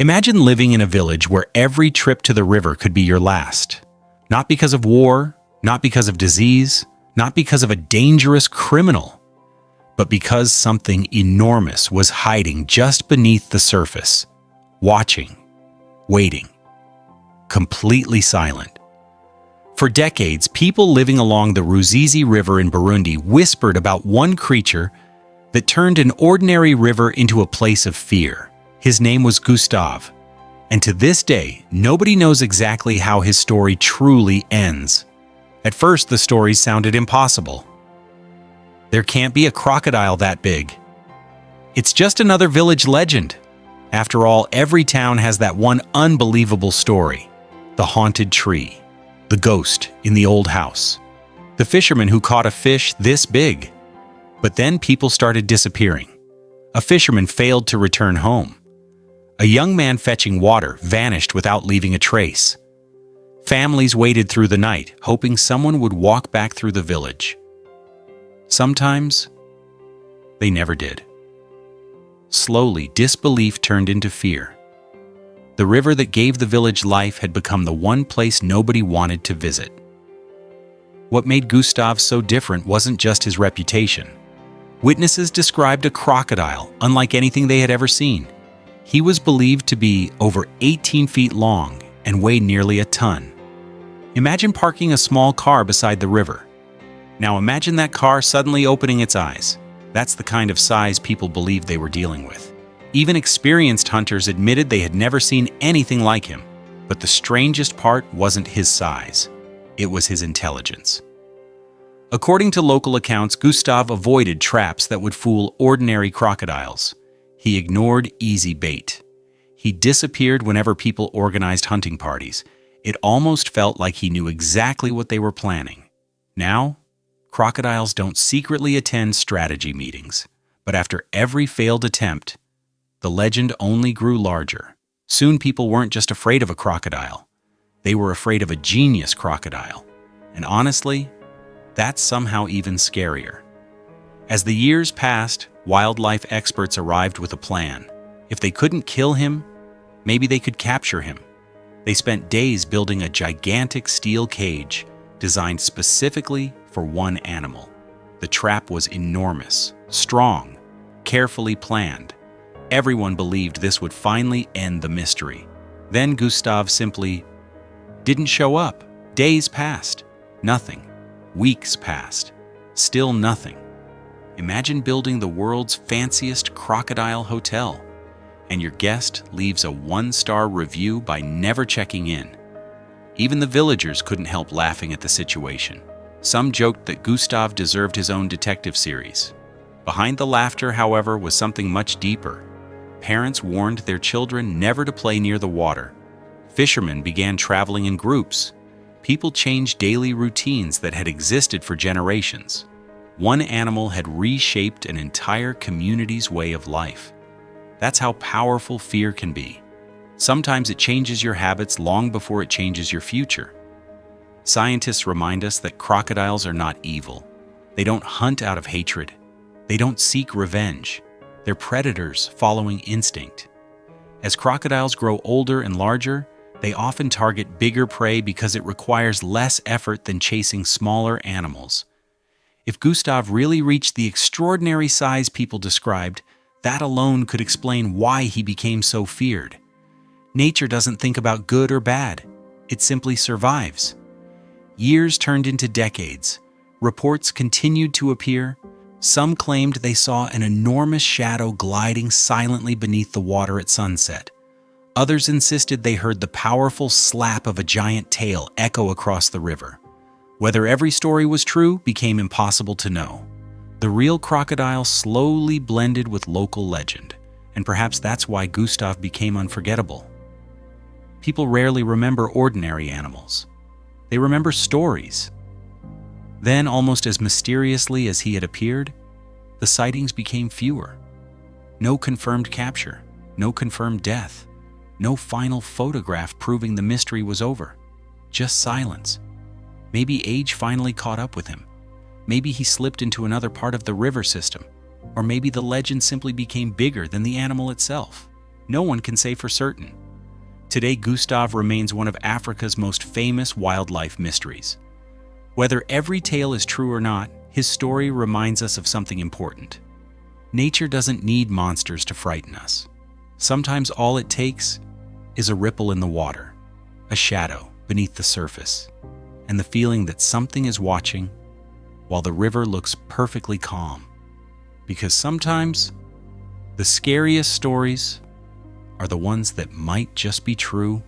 Imagine living in a village where every trip to the river could be your last. Not because of war, not because of disease, not because of a dangerous criminal, but because something enormous was hiding just beneath the surface, watching, waiting, completely silent. For decades, people living along the Ruzizi River in Burundi whispered about one creature that turned an ordinary river into a place of fear. His name was Gustav, and to this day, nobody knows exactly how his story truly ends. At first, the stories sounded impossible. There can't be a crocodile that big. It's just another village legend. After all, every town has that one unbelievable story. The haunted tree, the ghost in the old house, the fisherman who caught a fish this big. But then people started disappearing. A fisherman failed to return home. A young man fetching water vanished without leaving a trace. Families waited through the night, hoping someone would walk back through the village. Sometimes, they never did. Slowly, disbelief turned into fear. The river that gave the village life had become the one place nobody wanted to visit. What made Gustav so different wasn't just his reputation. Witnesses described a crocodile unlike anything they had ever seen. He was believed to be over 18 feet long and weigh nearly a ton. Imagine parking a small car beside the river. Now imagine that car suddenly opening its eyes. That's the kind of size people believed they were dealing with. Even experienced hunters admitted they had never seen anything like him. But the strangest part wasn't his size. It was his intelligence. According to local accounts, Gustav avoided traps that would fool ordinary crocodiles. He ignored easy bait. He disappeared whenever people organized hunting parties. It almost felt like he knew exactly what they were planning. Now, crocodiles don't secretly attend strategy meetings, but after every failed attempt, the legend only grew larger. Soon people weren't just afraid of a crocodile. They were afraid of a genius crocodile. And honestly, that's somehow even scarier. As the years passed, wildlife experts arrived with a plan. If they couldn't kill him, maybe they could capture him. They spent days building a gigantic steel cage designed specifically for one animal. The trap was enormous, strong, carefully planned. Everyone believed this would finally end the mystery. Then Gustav simply didn't show up. Days passed. Nothing. Weeks passed. Still nothing. Imagine building the world's fanciest crocodile hotel, and your guest leaves a one-star review by never checking in. Even the villagers couldn't help laughing at the situation. Some joked that Gustav deserved his own detective series. Behind the laughter, however, was something much deeper. Parents warned their children never to play near the water. Fishermen began traveling in groups. People changed daily routines that had existed for generations. One animal had reshaped an entire community's way of life. That's how powerful fear can be. Sometimes it changes your habits long before it changes your future. Scientists remind us that crocodiles are not evil. They don't hunt out of hatred. They don't seek revenge. They're predators following instinct. As crocodiles grow older and larger, they often target bigger prey because it requires less effort than chasing smaller animals. If Gustav really reached the extraordinary size people described, that alone could explain why he became so feared. Nature doesn't think about good or bad. It simply survives. Years turned into decades. Reports continued to appear. Some claimed they saw an enormous shadow gliding silently beneath the water at sunset. Others insisted they heard the powerful slap of a giant tail echo across the river. Whether every story was true became impossible to know. The real crocodile slowly blended with local legend, and perhaps that's why Gustav became unforgettable. People rarely remember ordinary animals. They remember stories. Then, almost as mysteriously as he had appeared, the sightings became fewer. No confirmed capture, no confirmed death, no final photograph proving the mystery was over. Just silence. Maybe age finally caught up with him. Maybe he slipped into another part of the river system. Or maybe the legend simply became bigger than the animal itself. no one can say for certain. Today, Gustav remains one of Africa's most famous wildlife mysteries. Whether every tale is true or not, his story reminds us of something important. Nature doesn't need monsters to frighten us. Sometimes all it takes is a ripple in the water, a shadow beneath the surface, and the feeling that something is watching while the river looks perfectly calm. Because sometimes the scariest stories are the ones that might just be true